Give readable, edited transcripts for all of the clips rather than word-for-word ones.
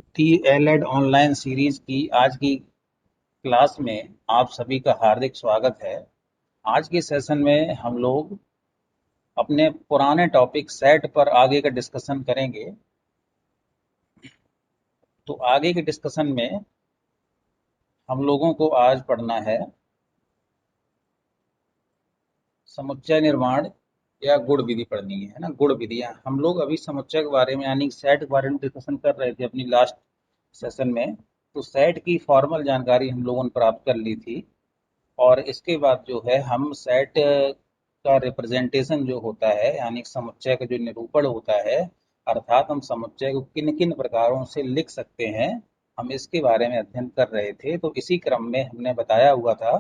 TLED online series की आज की क्लास में आप सभी का हार्दिक स्वागत है। आज के सेशन में हम लोग अपने पुराने टॉपिक सेट पर आगे का डिस्कशन करेंगे। तो आगे के डिस्कशन में हम लोगों को आज पढ़ना है समुच्चय निर्माण या गुण विधि पढ़नी है ना। गुण विधियां हम लोग अभी समुच्चय के बारे में यानी सेट के बारे में डिस्कशन कर रहे थे अपनी लास्ट सेशन में। तो सेट की फॉर्मल जानकारी हम लोगों ने प्राप्त कर ली थी और इसके बाद जो है हम सेट का रिप्रेजेंटेशन जो होता है यानी समुच्चय का जो निरूपण होता है, अर्थात हम समुच्चय को किन किन प्रकारों से लिख सकते हैं, हम इसके बारे में अध्ययन कर रहे थे। तो इसी क्रम में हमने बताया हुआ था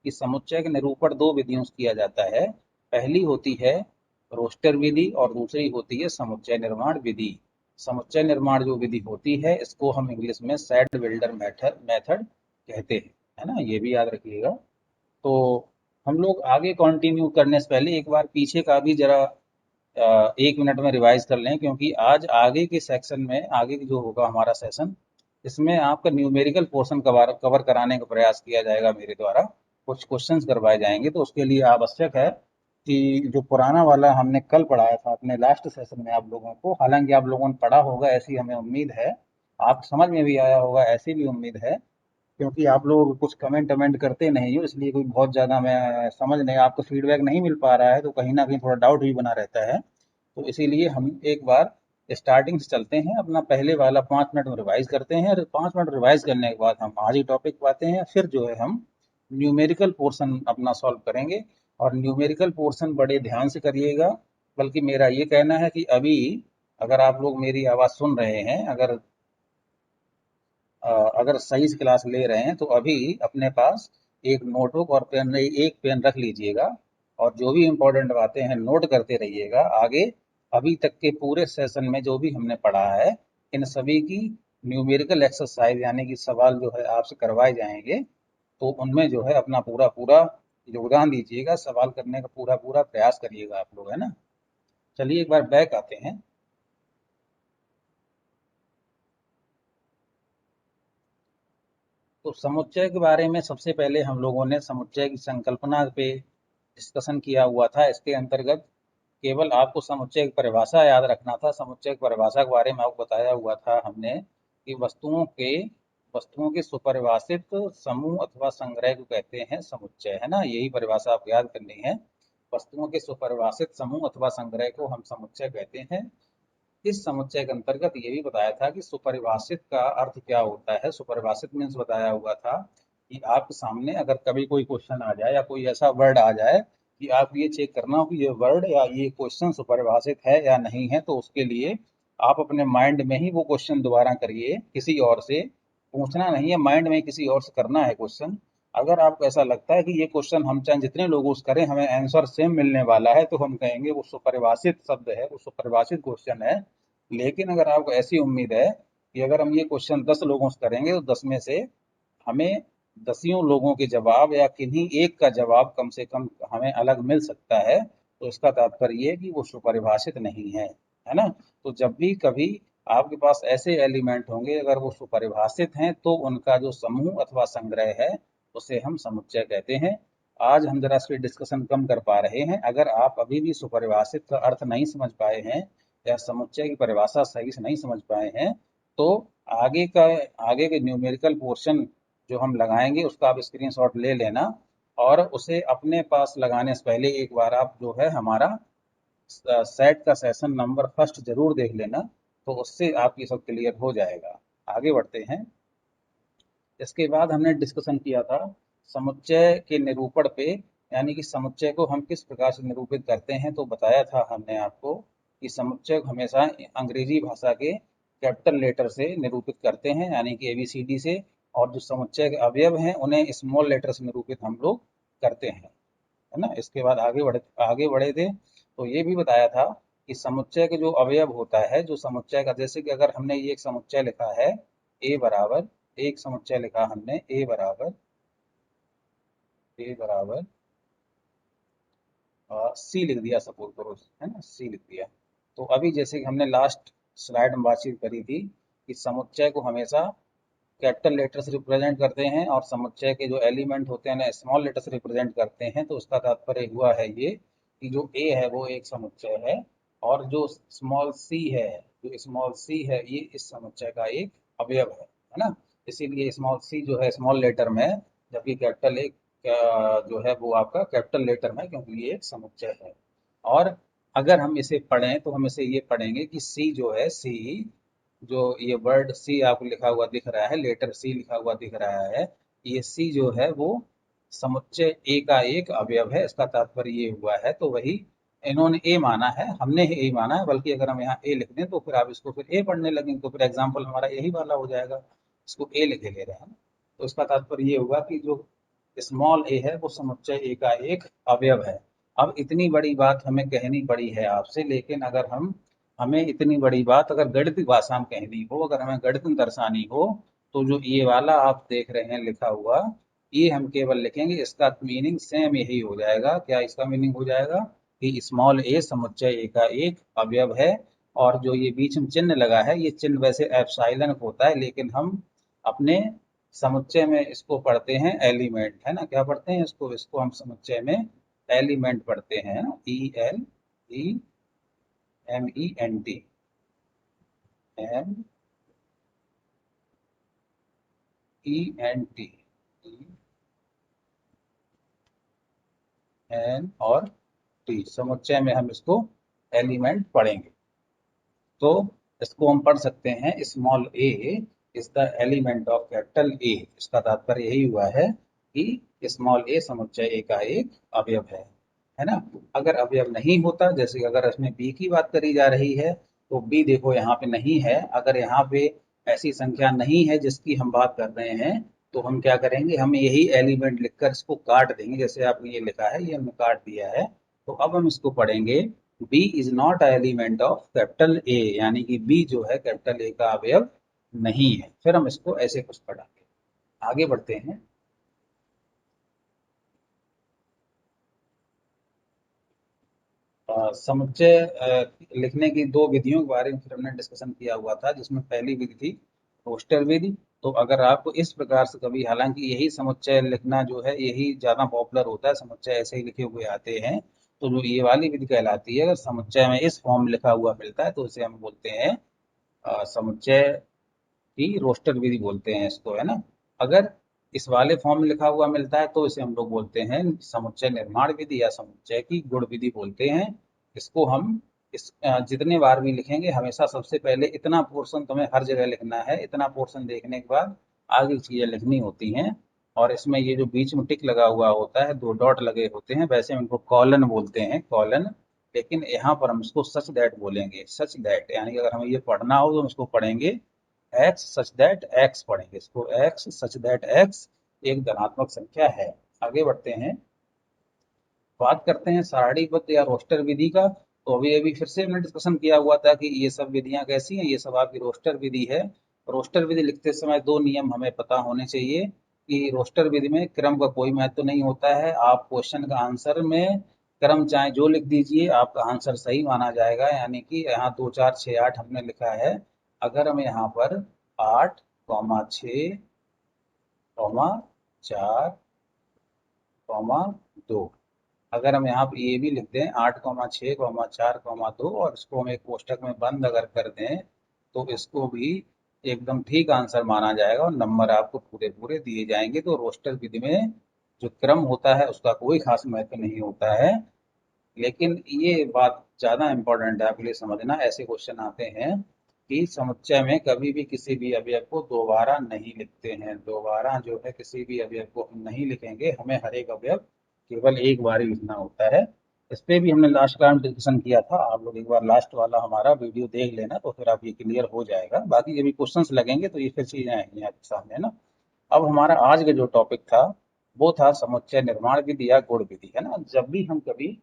कि समुच्चय का निरूपण दो विधियों से किया जाता है। पहली होती है रोस्टर विधि और दूसरी होती है समुच्चय निर्माण विधि। समुच्चय निर्माण जो विधि होती है इसको हम इंग्लिश में सेट बिल्डर मेथड मेथड कहते हैं, है ना। ये भी याद रखिएगा। तो हम लोग आगे कंटिन्यू करने से पहले एक बार पीछे का भी जरा 1 मिनट में रिवाइज कर लें, क्योंकि आज आगे के सेक्शन में आगे जो होगा हमारा सेशन, इसमें आपका न्यूमेरिकल पोर्शन कवर कवर कराने का प्रयास किया जाएगा मेरे द्वारा। कुछ क्वेश्चंस करवाए जाएंगे, तो उसके लिए आवश्यक है कि जो पुराना वाला हमने कल पढ़ाया था अपने लास्ट सेशन में आप लोगों को, हालांकि आप लोगों ने पढ़ा होगा ऐसी हमें उम्मीद है, आप समझ में भी आया होगा ऐसी भी उम्मीद है, क्योंकि आप लोग कुछ कमेंट वमेंट करते नहीं हो, इसलिए कोई बहुत ज़्यादा मैं समझ नहीं, आपको फीडबैक नहीं मिल पा रहा है, तो कहीं ना कहीं थोड़ा डाउट भी बना रहता है। तो इसीलिए हम एक बार स्टार्टिंग से चलते हैं, अपना पहले वाला 5 मिनट में रिवाइज करते हैं और 5 मिनट रिवाइज करने के बाद हम आज ही टॉपिक पे आते हैं। फिर जो है हम न्यूमेरिकल पोर्शन अपना सॉल्व करेंगे। और न्यूमेरिकल पोर्शन बड़े ध्यान से करिएगा, बल्कि मेरा ये कहना है कि अभी अगर आप लोग मेरी आवाज़ सुन रहे हैं, अगर सही से क्लास ले रहे हैं, तो अभी अपने पास एक नोटबुक और पेन, एक पेन रख लीजिएगा और जो भी इम्पोर्टेंट बातें हैं नोट करते रहिएगा। आगे अभी तक के पूरे सेशन में जो भी हमने पढ़ा है, इन सभी की न्यूमेरिकल एक्सरसाइज यानी कि सवाल जो है आपसे करवाए जाएंगे, तो उनमें जो है अपना पूरा पूरा योगदान दीजिएगा, सवाल करने का पूरा पूरा प्रयास करिएगा आप लोग, है ना। चलिए एक बार बैक आते हैं। तो समुच्चय के बारे में सबसे पहले हम लोगों ने समुच्चय की संकल्पना पे डिस्कशन किया हुआ था। इसके अंतर्गत केवल आपको समुच्चय की परिभाषा याद रखना था। समुच्चय की परिभाषा के बारे में आपको बताया हुआ था हमने कि वस्तुओं के सुपरिभाषित समूह अथवा संग्रह को कहते हैं समुच्चय, है ना। यही परिभाषा आपको याद करनी है। वस्तुओं के सुपरिभाषित समूह अथवा संग्रह को हम समुच्चय कहते हैं। इस समुच्चय के अंतर्गत ये भी बताया था कि सुपरिभाषित का अर्थ क्या होता है। सुपरिभाषित मीन्स बताया हुआ था कि आपके सामने अगर कभी कोई क्वेश्चन आ जाए या कोई ऐसा वर्ड आ जाए कि आप ये चेक करना हो कि ये वर्ड या ये क्वेश्चन सुपरिभाषित है या नहीं है, तो उसके लिए आप अपने माइंड में ही वो क्वेश्चन दोबारा करिए, किसी और से पूछना नहीं है, माइंड में किसी और से करना है क्वेश्चन। अगर आपको ऐसा लगता है कि ये क्वेश्चन हम चाहे जितने लोगों से करें हमें आंसर सेम मिलने वाला है, तो हम कहेंगे वो सुपरिभाषित शब्द है, वो सुपरिभाषित क्वेश्चन है। लेकिन अगर आपको ऐसी उम्मीद है कि अगर हम ये क्वेश्चन 10 लोगों से करेंगे तो 10 में से हमें दसियों लोगों के जवाब या किन्हीं एक का जवाब कम से कम हमें अलग मिल सकता है, तो इसका तात्पर्य ये कि वो सुपरिभाषित नहीं है ना। तो जब भी कभी आपके पास ऐसे एलिमेंट होंगे अगर वो सुपरिभाषित हैं, तो उनका जो समूह अथवा संग्रह है उसे हम समुच्चय कहते हैं। आज हम जरा इस पर डिस्कशन कम कर पा रहे हैं। अगर आप अभी भी सुपरिभाषित का अर्थ नहीं समझ पाए हैं या समुच्चय की परिभाषा सही से नहीं समझ पाए हैं, तो आगे का आगे के न्यूमेरिकल पोर्शन जो हम लगाएंगे उसका आप स्क्रीनशॉट ले लेना और उसे अपने पास लगाने से पहले एक बार आप जो है हमारा सेट का सेशन नंबर फर्स्ट जरूर देख लेना, तो उससे आपकी सब क्लियर हो जाएगा। आगे बढ़ते हैं। इसके बाद हमने डिस्कशन किया था समुच्चय के निरूपण पे, यानी कि समुच्चय को हम किस प्रकार से निरूपित करते हैं। तो बताया था हमने आपको कि समुच्चय को हमेशा अंग्रेजी भाषा के कैपिटल लेटर से निरूपित करते हैं, यानी कि ABCD से, और जो समुच्चय के अवयव हैं उन्हें स्मॉल लेटर से निरूपित हम लोग करते हैं, है ना। इसके बाद आगे बढ़े थे तो ये भी बताया था कि समुच्चय के जो अवयव होता है, जो समुच्चय का, जैसे कि अगर हमने ये एक समुच्चय लिखा है ए बराबर, एक समुच्चय लिखा हमने ए बराबर सी लिख दिया, सपोज करो, है ना, सी लिख दिया। तो अभी जैसे कि हमने लास्ट स्लाइड में बातचीत करी थी कि समुच्चय को हमेशा कैपिटल लेटर से रिप्रेजेंट करते हैं और समुच्चय के जो एलिमेंट होते हैं ना स्मॉल लेटर से रिप्रेजेंट करते हैं। तो उसका तात्पर्य हुआ है ये कि जो ए है वो एक समुच्चय है और जो स्मॉल सी है, जो स्मॉल सी है ये इस समुच्चय का एक अवयव है ना। इसीलिए स्मॉल सी जो है स्मॉल लेटर में है, जबकि कैपिटल एक जो है वो आपका कैपिटल लेटर में, क्योंकि ये एक समुच्चय है। और अगर हम इसे पढ़ें तो हम इसे ये पढ़ेंगे कि सी जो है सी, जो ये वर्ड सी आपको लिखा हुआ दिख रहा है, लेटर सी लिखा हुआ दिख रहा है, ये सी जो है वो समुच्चय ए का एक अवयव है। इसका तात्पर्य ये हुआ है, तो वही इन्होंने ए माना है, हमने ए माना है, बल्कि अगर हम यहाँ ए लिख दें तो फिर आप इसको फिर ए पढ़ने लगेंगे तो फिर एग्जाम्पल हमारा यही वाला हो जाएगा, इसको ए लिखे ले रहे हैं। तो इसका तात्पर्य ये हुआ कि जो स्मॉल ए है वो समुच्चय ए का एक अवयव है। अब इतनी बड़ी बात हमें कहनी पड़ी है आपसे, लेकिन अगर हमें इतनी बड़ी बात अगर गणित भाषा में कहनी हो, अगर हमें गणित में दर्शानी हो, तो जो ये वाला आप देख रहे हैं लिखा हुआ, ये हम केवल लिखेंगे, इसका मीनिंग सेम यही हो जाएगा। क्या इसका मीनिंग हो जाएगा कि स्मॉल ए समुच्चय ए का एक अवयव है। और जो ये बीच में चिन्ह लगा है, ये चिन्ह वैसे एप्सिलॉन होता है, लेकिन हम अपने समुच्चय में इसको पढ़ते हैं एलिमेंट, है ना। क्या पढ़ते हैं इसको, इसको हम समुच्चय में एलिमेंट पढ़ते हैं, ELEMENT, MENT, एन और टी, समुच्चय में हम इसको एलिमेंट पढ़ेंगे। तो इसको हम पढ़ सकते हैं small A is the element of capital ए। इसका तात्पर्य यही हुआ है कि स्मॉल ए समुच्चय ए का एक अवयव है ना। अगर अवयव नहीं होता, जैसे अगर इसमें बी की बात करी जा रही है, तो बी देखो यहाँ पे नहीं है। अगर यहाँ पे ऐसी संख्या नहीं है जिसकी हम बात कर रहे हैं, तो हम क्या करेंगे, हम यही एलिमेंट लिखकर इसको काट देंगे। जैसे आपने ये लिखा है, ये हमने काट दिया है। तो अब हम इसको पढ़ेंगे, B is not element of capital A, यानी कि बी जो है कैपिटल ए का अवयव नहीं है। फिर हम इसको ऐसे कुछ पढ़ेंगे। आगे बढ़ते हैं। समुच्चय लिखने की दो विधियों के बारे में फिर हमने डिस्कशन किया हुआ था, जिसमें पहली विधि थी रोस्टर विधि। तो अगर आपको इस प्रकार से कभी, हालांकि यही समुच्चय लिखना जो है यही ज़्यादा पॉपुलर होता है, समुच्चय ऐसे ही लिखे हुए आते हैं। तो जो ये वाली विधि कहलाती है, अगर समुच्चय में इस फॉर्म लिखा हुआ मिलता है तो इसे हम बोलते हैं समुच्चय की रोस्टर विधि बोलते हैं इसको, है ना। अगर इस वाले फॉर्म में लिखा हुआ मिलता है तो इसे हम लोग बोलते हैं समुच्चय निर्माण विधि या समुच्चय की गुण विधि बोलते हैं। इसको हम जितने बार भी लिखेंगे, हमेशा सबसे पहले इतना पोर्शन तुम्हें हर जगह लिखना है। इतना पोर्शन देखने के बाद आगे चीजें लिखनी होती हैं। और इसमें ये जो बीच में टिक लगा हुआ होता है, दो डॉट लगे होते हैं, वैसे हम इनको कॉलन बोलते हैं, कॉलन। लेकिन यहाँ पर हम इसको सच दैट बोलेंगे, सच दैट, यानी कि अगर हमें ये पढ़ना हो तो हम इसको पढ़ेंगे एक्स सच दैट एक्स पढ़ेंगे इसको, एक्स सच दैट एक्स एक धनात्मक संख्या है। आगे बढ़ते हैं, बात करते हैं सारणीबद्ध या रोस्टर विधि का। तो अभी अभी फिर से हमने डिस्कशन किया हुआ था कि ये सब विधियां कैसी हैं, ये सब आपकी रोस्टर विधि है। रोस्टर विधि लिखते समय दो नियम हमें पता होने चाहिए कि रोस्टर विधि में क्रम का कोई महत्व नहीं होता है। आप क्वेश्चन का आंसर में क्रम चाहे जो लिख दीजिए, आपका आंसर सही माना जाएगा। यानी कि यहाँ 2 4 6 8 हमने लिखा है, अगर हम यहाँ पर 8, 6, 4, 2, अगर हम यहाँ पे ये भी लिख दें 8, 6, 4, 2, और इसको हम एक कोष्टक में बंद अगर कर दें, तो इसको भी एकदम ठीक आंसर माना जाएगा और नंबर आपको पूरे पूरे दिए जाएंगे। तो रोस्टर विधि में जो क्रम होता है उसका कोई खास महत्व नहीं होता है। लेकिन ये बात ज़्यादा इम्पोर्टेंट है आपके लिए समझना, ऐसे क्वेश्चन आते हैं कि समुच्चय में कभी भी किसी भी अवयव को दोबारा नहीं लिखते हैं। दोबारा जो है किसी भी अवयव को हम नहीं लिखेंगे, हमें हर एक अवयव केवल एक बार ही लिखना होता है। इस पे भी हमने लास्ट क्लास में डिस्कशन किया था, आप लोग एक बार लास्ट वाला हमारा वीडियो देख लेना, तो फिर आप ये क्लियर हो जाएगा। बाकी जब भी क्वेश्चंस लगेंगे तो ये फिर चीजें आएंगी आपके सामने, है ना। अब हमारा आज का जो टॉपिक था वो था समुच्चय निर्माण विधि या गुण विधि, है ना। जब भी हम कभी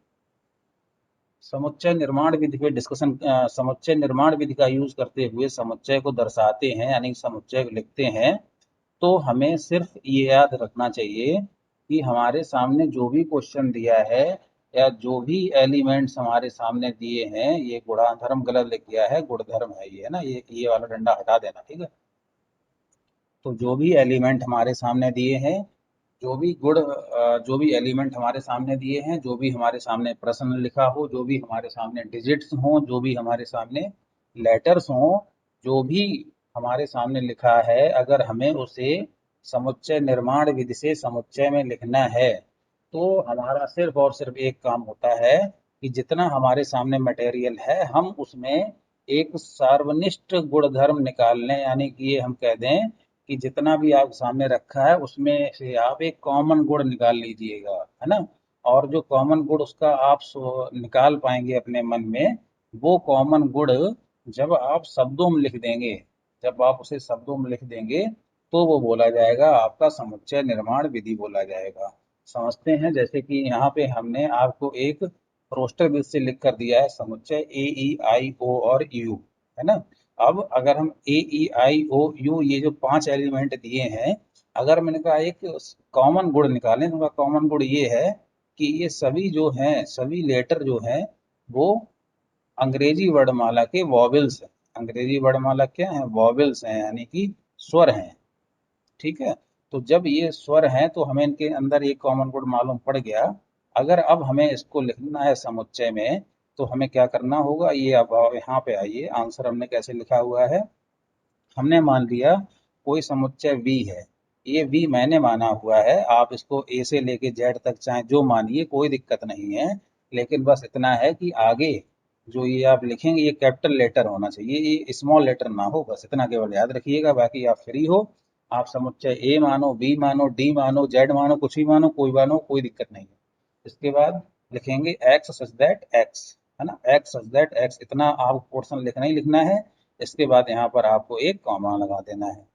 समुच्चय निर्माण विधि पे डिस्कशन, समुच्चय निर्माण विधि का यूज करते हुए समुच्चय को दर्शाते हैं, यानी समुच्चय को लिखते हैं, तो हमें सिर्फ ये याद रखना चाहिए कि हमारे सामने जो भी क्वेश्चन दिया है या जो भी एलिमेंट्स हमारे सामने दिए हैं, ये गुणाधर्म गलत लिख गया है, गुणधर्म है ये, है ना, ये वाला डंडा हटा देना, ठीक है। तो जो भी एलिमेंट हमारे सामने दिए हैं, जो भी एलिमेंट हमारे सामने दिए हैं, जो भी हमारे सामने प्रश्न लिखा हो, जो भी हमारे सामने डिजिट्स हों, जो भी हमारे सामने लेटर्स हों, जो भी हमारे सामने लिखा है, अगर हमें उसे समुच्चय निर्माण विधि से समुच्चय में लिखना है, तो हमारा सिर्फ और सिर्फ एक काम होता है कि जितना हमारे सामने मटेरियल है, हम उसमें एक सार्वनिष्ठ गुणधर्म निकाल लें, यानी कि ये हम कह दें कि जितना भी आप सामने रखा है उसमें से आप एक कॉमन गुण निकाल लीजिएगा, है ना। और जो कॉमन गुण उसका आप निकाल पाएंगे अपने मन में, वो कॉमन गुण जब आप शब्दों में लिख देंगे, जब आप उसे शब्दों में लिख देंगे, तो वो बोला जाएगा, आपका समुच्चय निर्माण विधि बोला जाएगा। समझते हैं, जैसे कि यहाँ पे हमने आपको एक रोस्टर विधि से लिख कर दिया है समुच्चय ए ई आई ओ और यू, है ना। अब अगर हम ए ई आई ओ यू ये जो 5 एलिमेंट दिए हैं, अगर मैंने कहा एक कॉमन गुण निकालें, तो कॉमन गुण ये है कि ये सभी जो हैं, सभी लेटर जो हैं, वो अंग्रेजी वर्णमाला के वॉवेल्स हैं। अंग्रेजी वर्णमाला क्या है? वॉवेल्स हैं, यानी कि स्वर हैं, ठीक है। तो जब ये स्वर हैं तो हमें इनके अंदर एक कॉमन गुण मालूम पड़ गया। अगर अब हमें इसको लिखना है समुच्चय में, तो हमें क्या करना होगा, ये अब यहाँ पे आइए, आंसर हमने कैसे लिखा हुआ है। हमने मान लिया कोई समुच्चय V है, ये V मैंने माना हुआ है, आप इसको A से लेके Z तक चाहे जो मानिए, कोई दिक्कत नहीं है। लेकिन बस इतना है कि आगे जो ये आप लिखेंगे ये कैपिटल लेटर होना चाहिए, ये स्मॉल लेटर ना हो, बस इतना केवल याद रखिएगा। बाकी आप फ्री हो, आप समुच्चय A मानो, B मानो, D मानो, Z मानो, कुछ भी मानो, कोई दिक्कत नहीं है। इसके बाद लिखेंगे x सच दैट x, है ना, x सच दैट x, इतना आप पोर्शन लिखना ही लिखना है। इसके बाद यहाँ पर आपको एक कॉमा लगा देना है।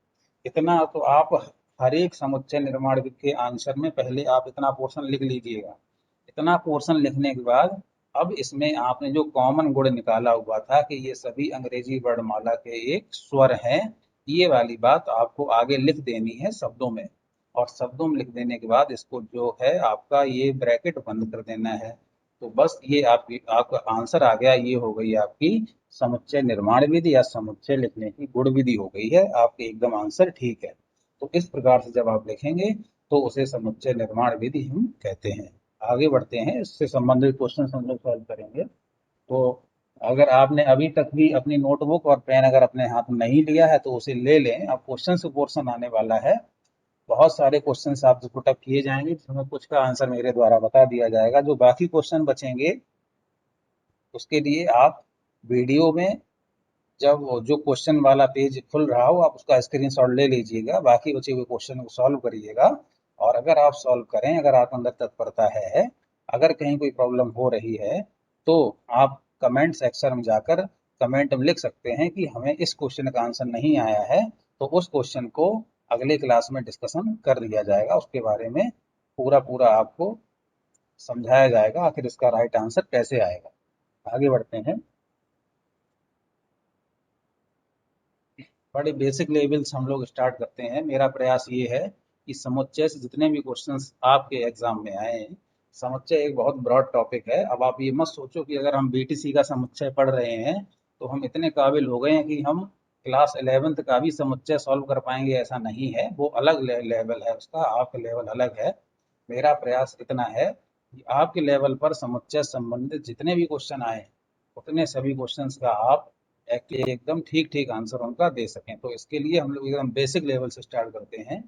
इतना तो आप हर एक समुच्चय निर्माण के आंसर में पहले आप इतना पोर्शन लिख लीजिएगा। इतना पोर्शन लिखने के बाद अब इसमें आपने जो कॉमन गुण निकाला हुआ था कि ये सभी अंग्रेजी वर्णमाला के एक स्वर हैं, ये वाली बात आपको आगे लिख देनी है शब्दों में। और शब्दों में लिख देने के बाद इसको जो है आपका ये ब्रैकेट बंद कर देना है। तो बस ये आपका आंसर आ गया, ये हो गई आपकी समुच्चय निर्माण विधि या समुच्चय लिखने की गुण विधि हो गई है आपकी, एकदम आंसर ठीक है। तो इस प्रकार से जब आप लिखेंगे तो उसे समुच्चय निर्माण विधि हम कहते हैं। आगे बढ़ते हैं, इससे संबंधित क्वेश्चन हम लोग सॉल्व करेंगे। तो अगर आपने अभी तक भी अपनी नोटबुक और पेन अगर अपने हाथ में नहीं लिया है, तो उसे ले लें। अब क्वेश्चन से पोर्शन आने वाला है, बहुत सारे क्वेश्चंस आपसे पुट अप किए जाएंगे, जिसमें कुछ का आंसर मेरे द्वारा बता दिया जाएगा। जो बाकी क्वेश्चन बचेंगे उसके लिए आप वीडियो में जब जो क्वेश्चन वाला पेज खुल रहा हो, आप उसका स्क्रीनशॉट ले लीजिएगा, बाकी बचे हुए क्वेश्चन को सॉल्व करिएगा। और अगर आप सॉल्व करें, अगर आपके अंदर तत्परता है, अगर कहीं कोई प्रॉब्लम हो रही है, तो आप कमेंट सेक्शन में जाकर कमेंट में लिख सकते हैं कि हमें इस क्वेश्चन का आंसर नहीं आया है, तो उस क्वेश्चन को अगले क्लास में डिस्कशन कर लिया जाएगा, उसके बारे में पूरा पूरा आपको समझाया जाएगा आखिर इसका राइट आंसर कैसे आएगा। आगे बढ़ते हैं। बड़े बेसिक लेवल से हम लोग स्टार्ट करते हैं। मेरा प्रयास ये है कि समुच्चय से जितने भी क्वेश्चंस आपके एग्जाम में आए हैं, समुच्चय एक बहुत ब्रॉड टॉपिक है। अब आप ये मत सोचो कि अगर हम बीटीसी का समुच्चय पढ़ रहे हैं तो हम इतने काबिल हो गए हैं कि हम क्लास 11th का भी समुच्चय सॉल्व कर पाएंगे, ऐसा नहीं है। वो अलग लेवल है उसका, आपका लेवल अलग है। मेरा प्रयास इतना है कि आपके लेवल पर समुच्चय संबंधित जितने भी क्वेश्चन आए, उतने सभी क्वेश्चंस का आप एकदम ठीक ठीक आंसर उनका दे सकें। तो इसके लिए हम लोग एकदम बेसिक लेवल से स्टार्ट करते हैं।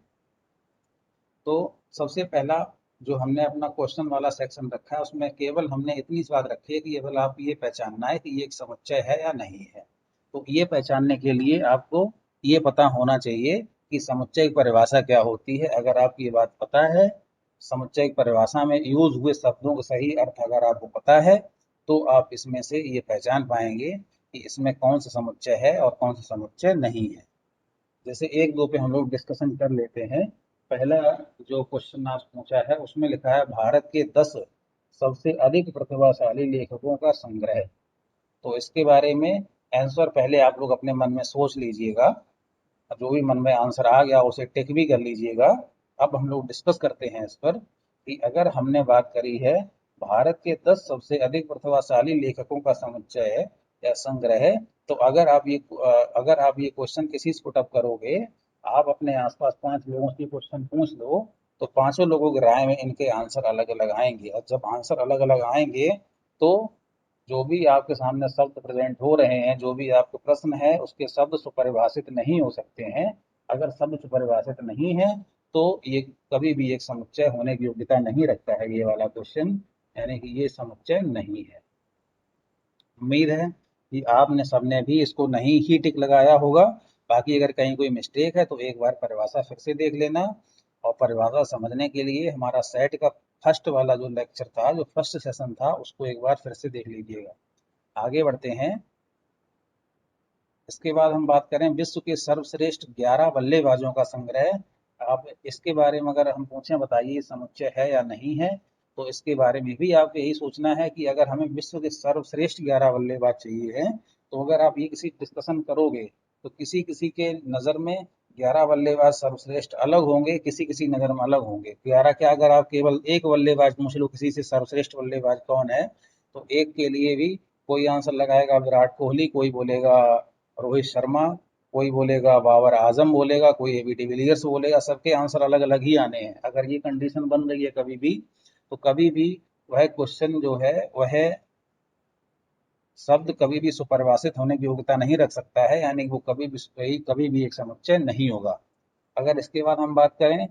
तो सबसे पहला जो हमने अपना क्वेश्चन वाला सेक्शन रखा है, उसमें केवल हमने इतनी सी बात रखी है कि केवल आप ये पहचानना है कि ये एक समुच्चय है या नहीं है। तो ये पहचानने के लिए आपको ये पता होना चाहिए कि समुच्चय की परिभाषा क्या होती है। अगर आपको ये बात पता है, समुच्चय की परिभाषा में यूज हुए शब्दों का सही अर्थ अगर आपको पता है, तो आप इसमें से ये पहचान पाएंगे कि इसमें कौन सा समुच्चय है और कौन सा समुच्चय नहीं है। जैसे एक दो पे हम लोग डिस्कशन कर लेते हैं। पहला जो क्वेश्चन आज पूछा है उसमें लिखा है भारत के 10 सबसे अधिक प्रतिभाशाली लेखकों का संग्रह। तो इसके बारे में आंसर पहले आप लोग अपने मन में सोच लीजिएगा, जो भी मन में आंसर आ गया उसे टिक भी कर लीजिएगा। अब हम लोग डिस्कस करते हैं इस पर कि अगर हमने बात करी है भारत के 10 सबसे अधिक प्रतिभाशाली लेखकों का समुच्चय है या संग्रह है। तो अगर आप ये क्वेश्चन किसी से पुट अप करोगे, आप अपने आसपास 5 लोगों से क्वेश्चन पूछ लो, तो पांचों लोगों की राय में इनके आंसर अलग अलग आएंगे, और जब आंसर अलग अलग आएंगे तो जो भी आपके सामने शब्द प्रेजेंट हो रहे हैं, जो भी आपके प्रश्न है, उसके शब्द सुपरिभाषित नहीं हो सकते हैं। अगर शब्द सुपरिभाषित नहीं है तो ये कभी भी एक समुच्चय होने की योग्यता नहीं रखता है, ये वाला क्वेश्चन, यानी कि ये समुच्चय नहीं है। उम्मीद है कि आपने सबने भी इसको नहीं ही टिक लगाया होगा। बाकी अगर कहीं कोई मिस्टेक है तो एक बार परिभाषा फिर से देख लेना, और परिभाषा समझने के लिए हमारा सेट का फर्स्ट वाला जो लेक्चर था, जो फर्स्ट सेशन था, उसको एक बार फिर से देख लीजिएगा। आगे बढ़ते हैं। इसके बाद हम बात करें विश्व के सर्वश्रेष्ठ 11 बल्लेबाजों का संग्रह। आप इसके बारे में अगर हम पूछें बताइए समुच्चय है या नहीं है, तो इसके बारे में भी आपको यही सोचना है कि अगर हमें विश्व के सर्वश्रेष्ठ 11 बल्लेबाज चाहिए हैं, तो अगर आप ये किसी डिस्कशन करोगे तो किसी किसी के नज़र में 11 बल्लेबाज सर्वश्रेष्ठ अलग होंगे, किसी किसी नज़र में अलग होंगे। 11 क्या, अगर आप केवल एक बल्लेबाज पूछ लो किसी से सर्वश्रेष्ठ बल्लेबाज कौन है, तो एक के लिए भी कोई आंसर लगाएगा विराट कोहली, कोई बोलेगा रोहित शर्मा, कोई बोलेगा बाबर आजम बोलेगा, कोई एबी डिविलियर्स बोलेगा, सबके आंसर अलग अलग ही आने हैं। अगर ये कंडीशन बन रही है कभी भी, तो कभी भी वह क्वेश्चन जो है वह शब्द कभी भी सुपरिभाषित होने की योग्यता नहीं रख सकता है, यानी वो कभी भी एक समुच्चय नहीं होगा। अगर इसके बाद हम बात करें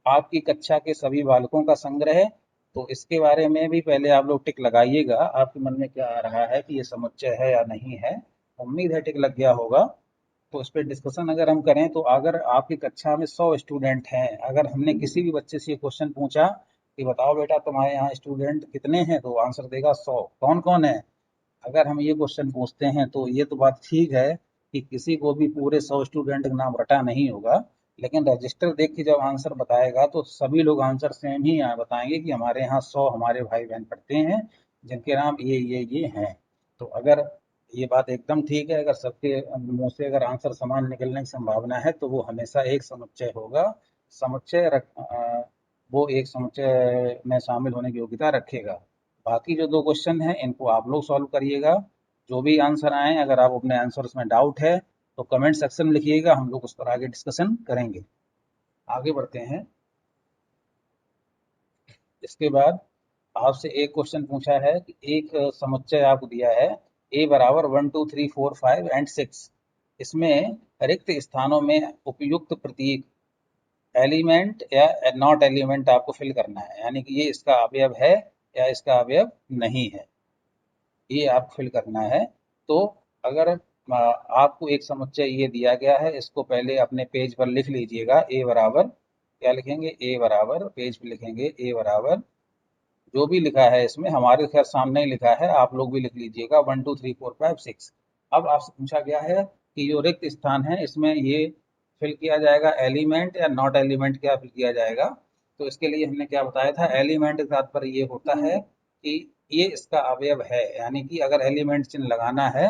आपकी कक्षा के सभी बालकों का संग्रह है, तो इसके बारे में भी पहले आप लोग टिक लगाइएगा, आपके मन में क्या आ रहा है कि ये समुच्चय है या नहीं है। उम्मीद है टिक लग गया होगा। तो इस पर डिस्कशन अगर हम करें, तो अगर आपकी कक्षा में 100 स्टूडेंट हैं, अगर हमने किसी भी बच्चे से ये क्वेश्चन पूछा कि बताओ बेटा तुम्हारे यहाँ स्टूडेंट कितने हैं, तो आंसर देगा 100। कौन कौन है? अगर हम ये क्वेश्चन पूछते हैं तो ये तो बात ठीक है कि किसी को भी पूरे 100 स्टूडेंट का नाम रटा नहीं होगा, लेकिन रजिस्टर देख के जब आंसर बताएगा तो सभी लोग आंसर सेम ही बताएंगे कि हमारे यहाँ 100 हमारे भाई बहन पढ़ते हैं जिनके नाम ये हैं। तो अगर ये बात एकदम ठीक है, अगर सबके मुंह से अगर आंसर समान निकलने की संभावना है, तो वो हमेशा एक समुच्चय होगा। समुच्चय वो एक समुच्चय में शामिल होने की योग्यता रखेगा। बाकी जो दो क्वेश्चन हैं इनको आप लोग सॉल्व करिएगा। जो भी आंसर आए, अगर आप अपने आंसर्स में डाउट है तो कमेंट सेक्शन में लिखिएगा, हम लोग उस पर आगे डिस्कशन करेंगे। आगे बढ़ते हैं। इसके बाद आपसे एक क्वेश्चन पूछा है कि एक समुच्चय आपको दिया है ए बराबर 1 2 3 4 5 एंड 6। इसमें रिक्त स्थानों में उपयुक्त प्रतीक एलिमेंट या नॉट एलिमेंट आपको फिल करना है, यानी कि ये इसका अवयव है या इसका अवयव नहीं है, ये आप फिल करना है। तो अगर आपको एक समुच्चय ये दिया गया है, इसको पहले अपने पेज पर लिख लीजिएगा। ए बराबर क्या लिखेंगे? ए बराबर पेज पे लिखेंगे ए बराबर जो भी लिखा है इसमें, हमारे खैर सामने ही लिखा है, आप लोग भी लिख लीजिएगा 1 2 3 4 5 6। अब आपसे पूछा गया है कि जो रिक्त स्थान है इसमें ये फिल किया जाएगा एलिमेंट या नॉट एलिमेंट, क्या फिल किया जाएगा? तो इसके लिए हमने क्या बताया था, एलिमेंट का तात्पर्य ये होता है कि ये इसका अवयव है, यानी कि अगर एलिमेंट चिन्ह लगाना है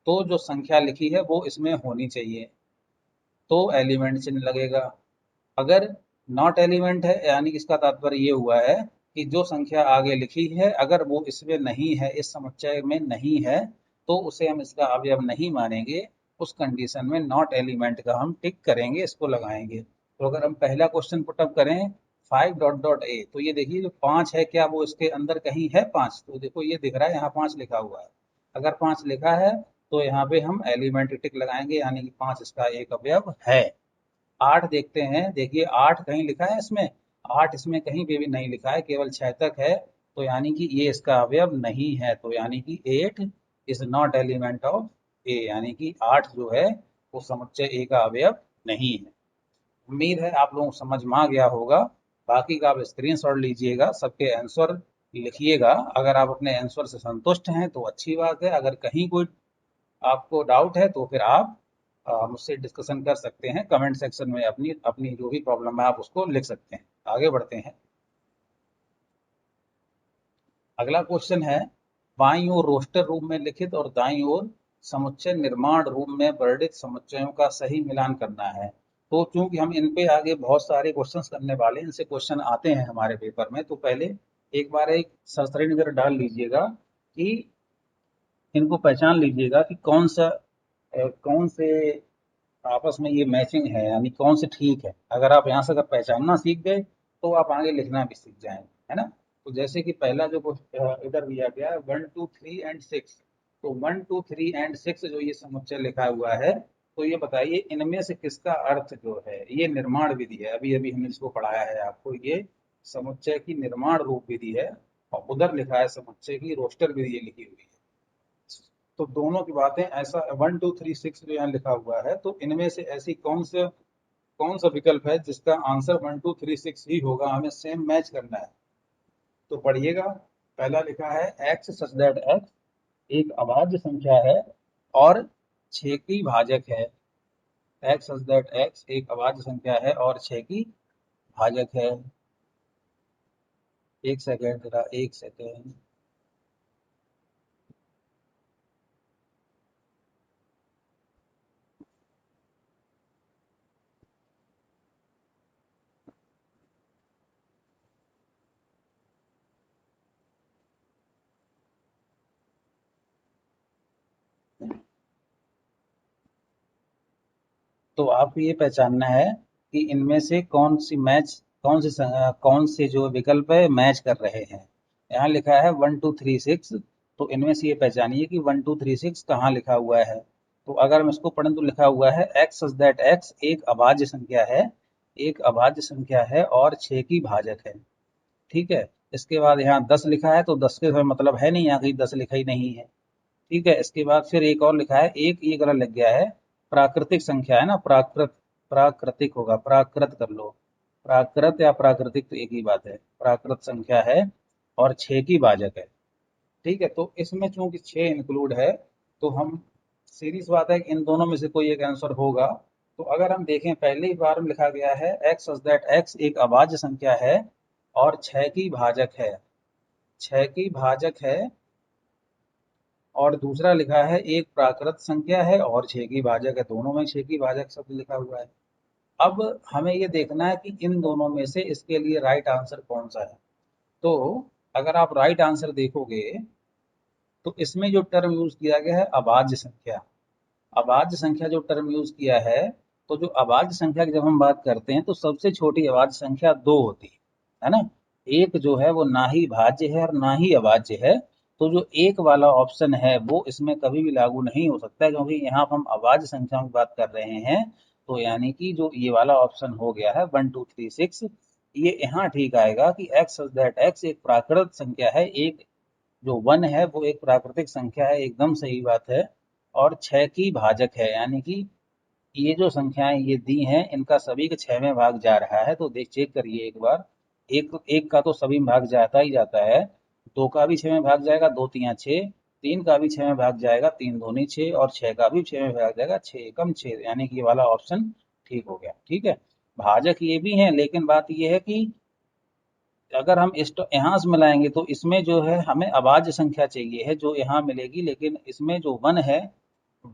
तो जो संख्या लिखी है वो इसमें होनी चाहिए, तो एलिमेंट चिन्ह लगेगा। अगर नॉट एलिमेंट है, यानी इसका तात्पर्य ये हुआ है कि जो संख्या आगे लिखी है अगर वो इसमें नहीं है, इस समुच्चय में नहीं है, तो उसे हम इसका अवयव नहीं मानेंगे। उस कंडीशन में नॉट एलिमेंट का हम टिक करेंगे, इसको लगाएंगे। तो अगर हम पहला क्वेश्चन पुटअप करें 5 डॉट डॉट ए, तो ये देखिए जो 5 है क्या वो इसके अंदर कहीं है 5? तो देखो ये दिख रहा है यहाँ 5 लिखा हुआ है। अगर 5 लिखा है तो यहाँ पे हम एलिमेंट टिक लगाएंगे, यानी कि 5 इसका एक अवयव है। 8 देखते हैं, देखिए 8 कहीं लिखा है इसमें? 8 इसमें कहीं पे भी नहीं लिखा है, केवल 6 तक है, तो यानी कि ये इसका अवयव नहीं है। तो यानी कि 8 इज नॉट एलिमेंट ऑफ ए, यानी कि 8 जो है वो समुच्चय ए का अवयव नहीं है। उम्मीद है आप लोगों को समझ में आ गया होगा। बाकी का आप स्क्रीनशॉट लीजिएगा, सबके आंसर लिखिएगा। अगर आप अपने आंसर से संतुष्ट हैं तो अच्छी बात है, अगर कहीं कोई आपको डाउट है तो फिर आप मुझसे डिस्कशन कर सकते हैं कमेंट सेक्शन में, अपनी अपनी जो भी प्रॉब्लम है आप उसको लिख सकते हैं। आगे बढ़ते हैं। अगला क्वेश्चन है बाईं ओर रोस्टर रूप में लिखित और दाईं ओर समुच्चय निर्माण रूप में वर्णित समुच्चयों का सही मिलान करना है। तो चूंकि हम इन पे आगे बहुत सारे क्वेश्चंस करने वाले हैं, इनसे क्वेश्चन आते हैं हमारे पेपर में, तो पहले एक बार एक सरसरी नजर डाल लीजिएगा कि इनको पहचान लीजिएगा कि कौन से आपस में ये मैचिंग है, यानी कौन से ठीक है। अगर आप यहाँ से अगर पहचानना सीख गए तो आप आगे लिखना भी सीख जाएंगे, है ना। तो जैसे कि पहला जो इधर दिया गया है 1 2 3 एंड 6, तो 1 2 3 एंड 6 जो ये समुच्चय लिखा हुआ है, तो ये बताइए इनमें से किसका अर्थ जो है, ये निर्माण विधि है, अभी अभी हमने इसको पढ़ाया है आपको, ये समुच्चय की निर्माण रूप विधि है। और उधर लिखा है समुच्चय की रोस्टर विधि लिखी हुई है। तो दोनों की बातें ऐसा 1 2 3 6 जो यहाँ लिखा हुआ है, तो इनमें से ऐसी कौन सा विकल्प है जिसका आंसर 1 2 3 6 ही होगा, हमें सेम मैच करना है। तो पढ़िएगा, पहला लिखा है एक्स सच दैट एक्स एक अभाज्य संख्या है और 6 की भाजक है। एक्स सच दैट एक्स एक अभाज्य संख्या है और 6 की भाजक है। एक सेकेंड जरा, एक सेकेंड। तो आपको ये पहचानना है कि इनमें से कौन से जो विकल्प है मैच कर रहे हैं। यहाँ लिखा है 1 2 3 6, तो इनमें से ये पहचानिए कि 1 2 3 6 कहाँ लिखा हुआ है। तो अगर हम इसको पढ़ें तो लिखा हुआ है एक्स सच दैट एक्स एक अभाज्य संख्या है, एक अभाज्य संख्या है और 6 की भाजक है। ठीक है। इसके बाद यहाँ 10 लिखा है, तो 10 के कोई मतलब है नहीं, यहाँ कहीं 10 लिखा ही नहीं है। ठीक है। इसके बाद फिर एक और लिखा है, एक ये गलत लग गया है, प्राकृतिक संख्या है ना, प्राकृतिक होगा, प्राकृत कर लो। प्राकृत या प्राकृतिक तो एक ही बात है, प्राकृत संख्या है और 6 की भाजक है। ठीक है। तो इसमें चूंकि 6 इंक्लूड है, तो हम सीरीज बात है कि इन दोनों में से कोई एक आंसर होगा। तो अगर हम देखें, पहले ही बार में लिखा गया है एक्स सच दैट एक्स एक अभाज्य संख्या है और 6 की भाजक है, 6 की भाजक है। और दूसरा लिखा है एक प्राकृत संख्या है और 6 की भाजक है, दोनों में 6 की भाजक शब्द लिखा हुआ है। अब हमें ये देखना है कि इन दोनों में से इसके लिए राइट आंसर कौन सा है। तो अगर आप राइट आंसर देखोगे, तो इसमें जो टर्म यूज किया गया है अभाज्य संख्या, अभाज्य संख्या जो टर्म यूज किया है, तो जो अभाज्य संख्या की जब हम बात करते हैं तो सबसे छोटी अभाज्य संख्या 2 होती है ना। एक जो है वो ना ही भाज्य है और ना ही अभाज्य है। तो जो एक वाला ऑप्शन है वो इसमें कभी भी लागू नहीं हो सकता है, क्योंकि यहाँ पर हम अभाज्य संख्याओं की बात कर रहे हैं। तो यानी कि जो ये वाला ऑप्शन हो गया है 1 2 3 6, ये यहाँ ठीक आएगा कि एक्स दैट एक्स एक प्राकृत संख्या है, एक जो 1 है वो एक प्राकृतिक संख्या है, एकदम सही बात है। और 6 की भाजक है, यानी कि ये जो संख्याएं ये दी हैं इनका सभी का 6 में भाग जा रहा है। तो देख चेक करिए एक बार, एक एक का तो सभी में भाग जाता ही जाता है, 2 का भी 6 में भाग जाएगा, 2 तियां 6, 3 का भी 6 में भाग जाएगा, 3 दूनी 6, और 6 का भी 6 में भाग जाएगा, 6 एकम 6, यानी कि ये वाला ऑप्शन ठीक हो गया। ठीक है। भाजक ये भी है, लेकिन बात ये है कि अगर हम इस यहाँ से मिलाएंगे तो इसमें जो है हमें अभाज्य संख्या चाहिए है जो यहाँ मिलेगी, लेकिन इसमें जो 1 है,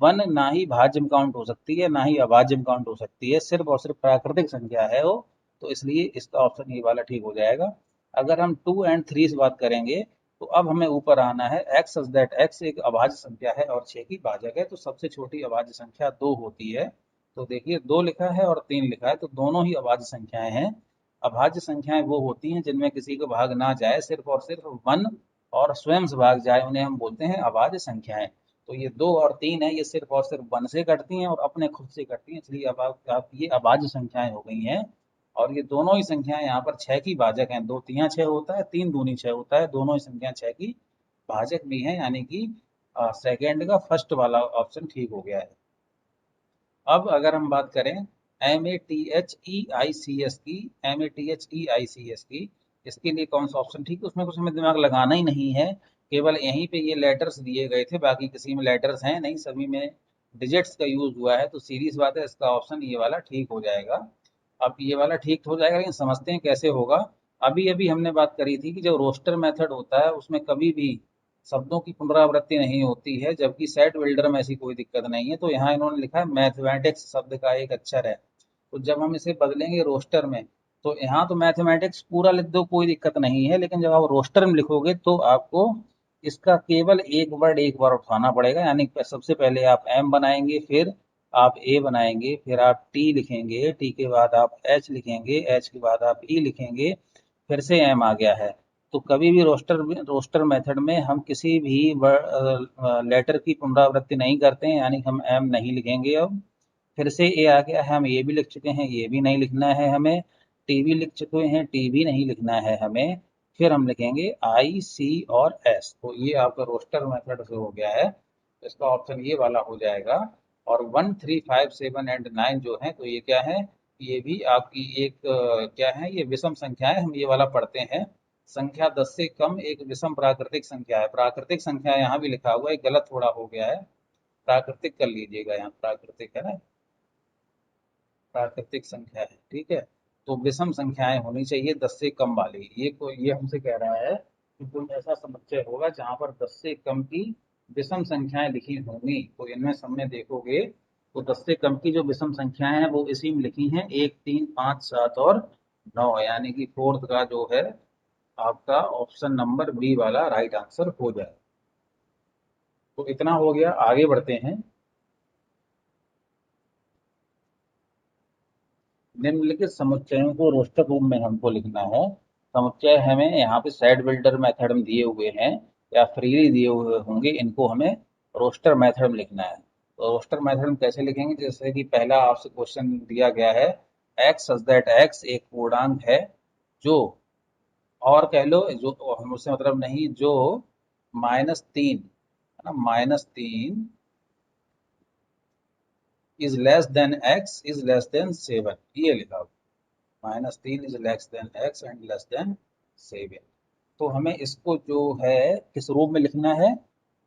1 ना ही भाज्य में काउंट हो सकती है ना ही अभाज्य में काउंट हो सकती है, सिर्फ और सिर्फ प्राकृतिक संख्या है वो। तो इसलिए इसका ऑप्शन ये वाला ठीक हो जाएगा। अगर हम 2 और 3 से बात करेंगे, तो अब हमें ऊपर आना है एक्स सच दैट एक्स एक अभाज्य संख्या है और 6 की भाजक है, तो सबसे छोटी अभाज्य संख्या 2 होती है। तो देखिए 2 लिखा है और 3 लिखा है, तो दोनों ही अभाज्य संख्याएं हैं। अभाज्य संख्याएं वो होती हैं जिनमें किसी को भाग ना जाए, सिर्फ और सिर्फ 1 और स्वयं से भाग जाए, उन्हें हम बोलते हैं अभाज्य संख्याएं। तो ये 2 और 3 है, ये सिर्फ और सिर्फ 1 से कटती हैं और अपने खुद से कटती हैं, इसलिए अब आप ये अभाज्य संख्याएं हो गई हैं। और ये दोनों ही संख्याएं यहाँ पर 6 की भाजक हैं, 2 तियां 6 होता है, 3 दूनी 6 होता है, दोनों ही संख्या 6 की भाजक भी हैं, यानी कि सेकेंड का फर्स्ट वाला ऑप्शन ठीक हो गया है। अब अगर हम बात करें MATHEICS की, MATHEICS की, इसके लिए कौन सा ऑप्शन ठीक है, उसमें कुछ हमें दिमाग लगाना ही नहीं है। केवल यहीं पे ये लेटर्स दिए गए थे, बाकी किसी में लेटर्स हैं नहीं, सभी में डिजिट्स का यूज हुआ है, तो सीरीज बात है इसका ऑप्शन ये वाला ठीक हो जाएगा। अब ये वाला ठीक हो जाएगा, लेकिन समझते हैं कैसे होगा। अभी अभी हमने बात करी थी कि जो रोस्टर मेथड होता है उसमें कभी भी शब्दों की पुनरावृत्ति नहीं होती है, जबकि सेट बिल्डर में ऐसी कोई दिक्कत नहीं है। तो यहाँ इन्होंने लिखा है मैथमेटिक्स शब्द का एक अक्षर है, तो जब हम इसे बदलेंगे रोस्टर में, तो यहाँ तो मैथमेटिक्स पूरा लिख दो, कोई दिक्कत नहीं है, लेकिन जब आप रोस्टर में लिखोगे तो आपको इसका केवल एक वर्ड एक बार उठाना पड़ेगा। यानी सबसे पहले आप एम बनाएंगे, फिर आप ए बनाएंगे, फिर आप टी लिखेंगे, टी के बाद आप एच लिखेंगे, एच के बाद आप ई लिखेंगे, फिर से एम आ गया है। तो कभी भी रोस्टर मेथड में हम किसी भी लेटर की पुनरावृत्ति नहीं करते हैं, यानी हम एम नहीं लिखेंगे। अब फिर से ए आ गया है, हम ये भी लिख चुके हैं, ये भी नहीं लिखना है हमें। टी भी लिख चुके हैं, टी भी नहीं लिखना है हमें। फिर हम लिखेंगे आई, सी और एस। तो ये आपका रोस्टर मेथड से हो गया है, तो इसका ऑप्शन ये वाला हो जाएगा। और 1 3 5 7 एंड 9 जो है, तो ये क्या है, ये भी आपकी एक क्या है, ये विषम संख्या है। हम ये वाला पढ़ते हैं, संख्या 10 से कम एक विषम प्राकृतिक संख्या है। प्राकृतिक संख्या यहाँ भी लिखा हुआ है, गलत थोड़ा हो गया है, प्राकृतिक कर लीजिएगा, यहाँ प्राकृतिक है ना, प्राकृतिक संख्या है, ठीक है। तो विषम संख्याएं होनी चाहिए 10 से कम वाली। ये हमसे कह रहा है कि कोई ऐसा समुच्चय होगा जहां पर 10 से कम की विषम संख्याएं लिखी होंगी। तो इनमें सब में देखोगे तो 10 से कम की जो विषम संख्याएं हैं वो इसी में लिखी हैं, 1 3 5 7 और 9, यानी कि फोर्थ का जो है आपका ऑप्शन नंबर बी वाला राइट आंसर हो जाए। तो इतना हो गया, आगे बढ़ते हैं। निम्नलिखित समुच्चयों को रोस्टर रूप में हमको लिखना है। समुच्चय हमें यहाँ पे सेट बिल्डर मेथड में दिए हुए हैं या फ्रीली दिए हुए होंगे, इनको हमें रोस्टर मेथड में लिखना है। तो रोस्टर मेथड में कैसे लिखेंगे, जैसे कि पहला आपसे क्वेश्चन दिया गया है, एक्स सच दैट एक्स एक पूर्णांक है जो, और कह लो जो, हम उससे मतलब नहीं, जो -3 है ना, -3 is less than x is less than 7, ये लिखा। -3 is less than x and less than 7। तो हमें इसको जो है किस रूप में लिखना है,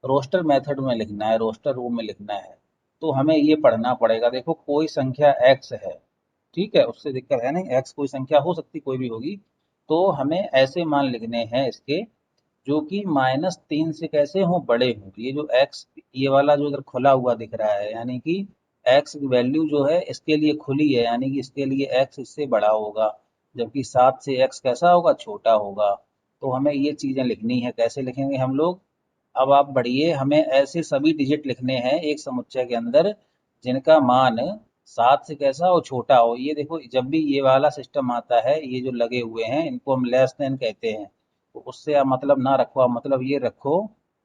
रोस्टर मेथड में लिखना है, रोस्टर रूप में लिखना है। तो हमें ये पढ़ना पड़ेगा, देखो कोई संख्या x है, ठीक है, उससे दिक्कत है नहीं, x कोई संख्या हो सकती, कोई भी होगी। तो हमें ऐसे मान लिखने हैं इसके जो कि -3 से कैसे हों, बड़े हों। ये जो x, ये वाला जो इधर खुला हुआ दिख रहा है, यानी कि x की वैल्यू जो है इसके लिए खुली है, यानी कि इसके लिए x इससे बड़ा होगा, जबकि 7 से x कैसा होगा, छोटा होगा। तो हमें ये चीज़ें लिखनी है, कैसे लिखेंगे हम लोग। अब आप बढ़िए, हमें ऐसे सभी डिजिट लिखने हैं एक समुच्चय के अंदर जिनका मान 7 से कैसा हो, छोटा हो। ये देखो, जब भी ये वाला सिस्टम आता है, ये जो लगे हुए हैं इनको हम लेस देन कहते हैं। तो उससे आप मतलब ना रखो, आप मतलब ये रखो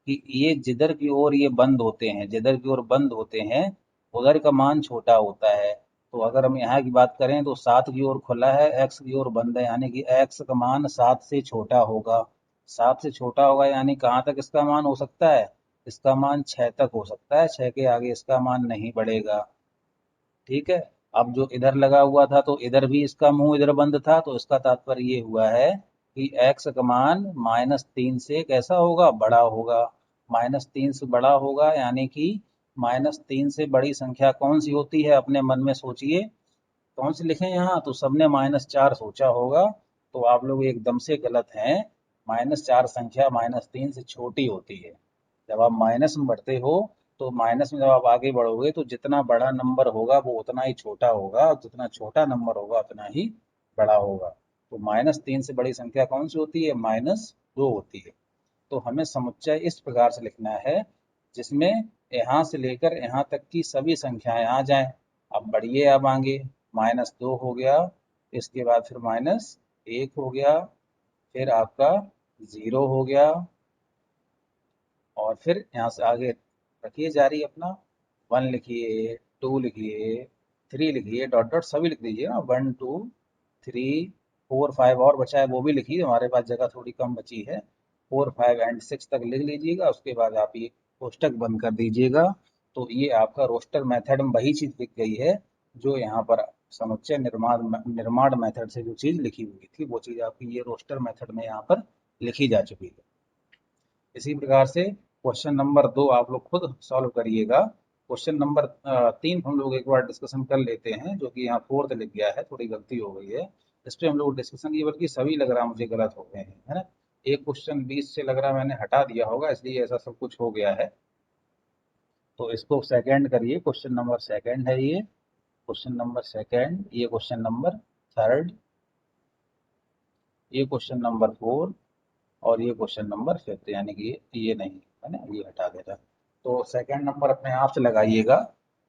कि ये जिधर की ओर ये बंद होते हैं, जिधर की ओर बंद होते हैं उधर का मान छोटा होता है। तो अगर हम यहाँ की बात करें तो 7 की ओर खुला है, x की ओर बंद है, यानी कि x का मान 7 से छोटा होगा। 7 से छोटा होगा यानी कहाँ तक इसका मान हो सकता है, इसका मान 6 तक हो सकता है, 6 के आगे इसका मान नहीं बढ़ेगा, ठीक है। अब जो इधर लगा हुआ था तो इधर भी इसका मुंह इधर बंद था, तो इसका तात्पर्य ये हुआ है कि x का मान -3 से कैसा होगा, बड़ा होगा। -3 से बड़ा होगा यानी कि -3 से बड़ी संख्या कौन सी होती है, अपने मन में सोचिए। कौन सी लिखें यहाँ, तो सबने -4 सोचा होगा, तो आप लोग एकदम से गलत हैं। -4 संख्या -3 से छोटी होती है। जब आप माइनस में बढ़ते हो, तो माइनस में जब आप आगे बढ़ोगे तो जितना बड़ा नंबर होगा वो उतना ही छोटा होगा, और जितना छोटा नंबर होगा उतना ही बड़ा होगा। तो -3 से बड़ी संख्या कौन सी होती है, -2 होती है। तो हमें समुच्चय इस प्रकार से लिखना है जिसमें यहाँ से लेकर यहाँ तक की सभी संख्याएं आ जाएं। अब बढ़िए, अब आगे -2 हो गया, इसके बाद फिर -1 हो गया, फिर आपका 0 हो गया, और फिर यहाँ से आगे रखिए जारी अपना। 1 लिखिए, 2 लिखिए, 3 लिखिए, डॉट डॉट सभी लिख दीजिए ना, 1 2 3 4 5 और बचा है वो भी लिखिए, हमारे पास जगह थोड़ी कम बची है। 4 5 एंड 6 तक लिख लीजिएगा, उसके बाद आप ये कोष्टक बंद कर दीजिएगा। तो ये आपका रोस्टर मेथड में वही चीज़ लिख गई है जो यहाँ पर समुच्चय निर्माण निर्माण मेथड से जो चीज़ लिखी हुई थी, वो चीज़ आपकी ये रोस्टर मेथड में यहाँ पर लिखी जा चुकी है। इसी प्रकार से क्वेश्चन नंबर 2 आप लोग खुद सॉल्व करिएगा। क्वेश्चन नंबर 3 हम लोग एक बार डिस्कशन कर लेते हैं, जो कि यहाँ फोर्थ लिख गया है, थोड़ी गलती हो गई है। इस पर हम लोग डिस्कशन, ये बल्कि सभी लग रहा है मुझे गलत हो गए हैं, है ना। एक क्वेश्चन 20 से लग रहा है मैंने हटा दिया होगा, इसलिए ऐसा सब कुछ हो गया है। तो इसको सेकेंड करिए, क्वेश्चन नंबर सेकेंड है ये, क्वेश्चन नंबर सेकेंड, ये क्वेश्चन नंबर थर्ड, ये क्वेश्चन नंबर 4 और ये क्वेश्चन नंबर 5, यानी कि ये नहीं है ना, ये हटा देना। तो सेकंड नंबर अपने आप से लगाइएगा।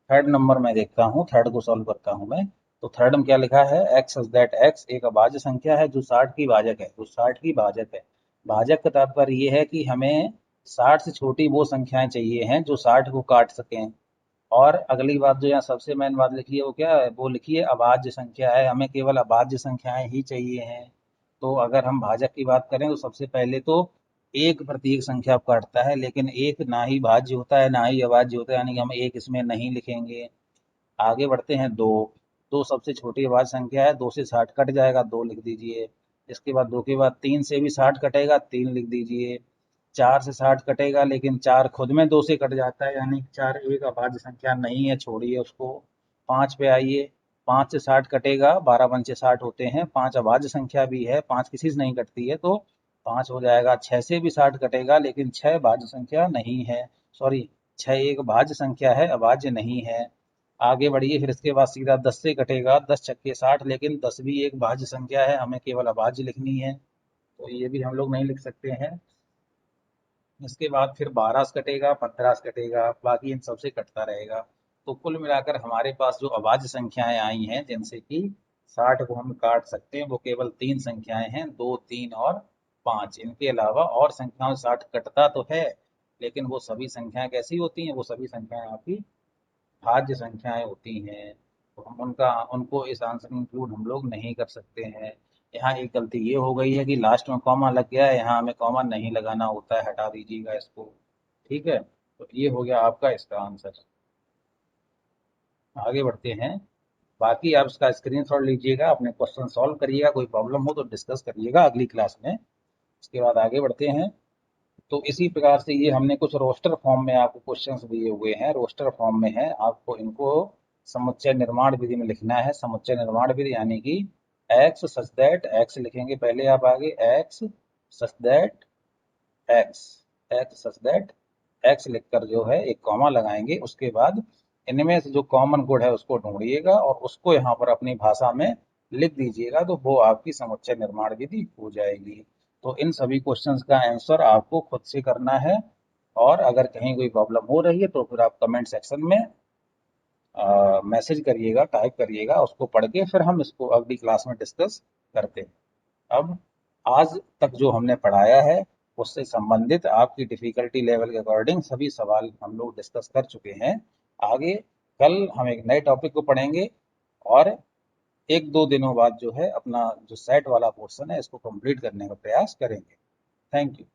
थर्ड नंबर मैं देखता हूँ, थर्ड को सॉल्व करता हूँ मैं। तो थर्ड में क्या लिखा है, एक्स सच दैट एक्स एक अभाज्य संख्या है जो 60 की भाजक है, जो 60 की भाजक है। भाजक का तात्पर्य ये है कि हमें 60 से छोटी वो संख्याएं चाहिए हैं जो 60 को काट सकें। और अगली बात जो यहाँ सबसे मेन बात लिखी है वो क्या है, वो लिखी है अभाज्य संख्या है, हमें केवल अभाज्य संख्याएं ही चाहिए हैं। तो अगर हम भाजक की बात करें तो सबसे पहले तो एक प्रत्येक संख्या को काटता है, लेकिन एक ना ही भाज्य होता है ना ही अभाज्य होता है, यानी कि हम एक इसमें नहीं लिखेंगे। आगे बढ़ते हैं, दो। दो सबसे छोटी अभाज्य संख्या है, 2 से 60 कट जाएगा, 2 लिख दीजिए। इसके बाद 2 के बाद 3 से भी 60 कटेगा, 3 लिख दीजिए। 4 से 60 कटेगा, लेकिन 4 खुद में 2 से कट जाता है, यानी 4 एक अभाज्य संख्या नहीं है, छोड़िए उसको। 5 पे आइए, 5 से 60 कटेगा, 12 पंचे 60 होते हैं, 5 अभाज्य संख्या भी है, 5 किसी से नहीं कटती है, तो 5 हो जाएगा। 6 से भी 60 कटेगा, लेकिन 6 भाज्य संख्या नहीं है, सॉरी 6 एक भाज्य संख्या है, अभाज्य नहीं है। आगे बढ़िए, फिर इसके बाद सीधा 10 से कटेगा, 10 छक्के 60, लेकिन 10 भी एक भाज्य संख्या है, हमें केवल अभाज्य लिखनी है, तो ये भी हम लोग नहीं लिख सकते हैं। इसके बाद फिर 12 से कटेगा, 15 से कटेगा, बाकी इन सबसे कटता रहेगा। तो कुल मिलाकर हमारे पास जो अभाज्य संख्याएं आई हैं जिनसे कि 60 को हम काट सकते हैं, वो केवल 3 संख्याएं हैं, 2, 3 और 5। इनके अलावा और संख्याओं से 60 कटता तो है, लेकिन वो सभी संख्याएं कैसी होती हैं, वो सभी संख्याएं आपकी भाज्य संख्याएं होती हैं। तो हम उनको इस आंसर में इंक्लूड हम लोग नहीं कर सकते हैं। यहाँ एक गलती ये हो गई है कि लास्ट में कॉमा लग गया है, यहाँ हमें कॉमा नहीं लगाना होता है, हटा दीजिएगा इसको। ठीक है, तो ये हो गया आपका इसका आंसर। आगे बढ़ते हैं। बाकी आप इसका स्क्रीनशॉट लीजिएगा, अपने क्वेश्चन सॉल्व करिएगा, कोई प्रॉब्लम हो तो डिस्कस करिएगा अगली क्लास में। इसके बाद आगे बढ़ते हैं। तो इसी प्रकार से ये हमने कुछ रोस्टर फॉर्म में आपको क्वेश्चंस दिए हुए हैं, रोस्टर फॉर्म में है, आपको इनको समुच्चय निर्माण विधि में लिखना है। समुच्चय निर्माण विधि यानी कि एक्स सच दैट एक्स लिखेंगे पहले आप, आगे x such that x, x such that x लिखकर जो है एक कॉमा लगाएंगे, उसके बाद इनमें से जो कॉमन गुण है उसको ढूंढिएगा और उसको यहाँ पर अपनी भाषा में लिख दीजिएगा, तो वो आपकी समुच्चय निर्माण विधि हो जाएगी। तो इन सभी क्वेश्चंस का आंसर आपको खुद से करना है, और अगर कहीं कोई प्रॉब्लम हो रही है तो फिर आप कमेंट सेक्शन में मैसेज करिएगा, टाइप करिएगा, उसको पढ़ के फिर हम इसको अगली क्लास में डिस्कस करते हैं। अब आज तक जो हमने पढ़ाया है उससे संबंधित आपकी डिफिकल्टी लेवल के अकॉर्डिंग सभी सवाल हम लोग डिस्कस कर चुके हैं। आगे कल हम एक नए टॉपिक को पढ़ेंगे, और 1-2 दिनों बाद जो है अपना जो सेट वाला पोर्शन है इसको कंप्लीट करने का प्रयास करेंगे। Thank you.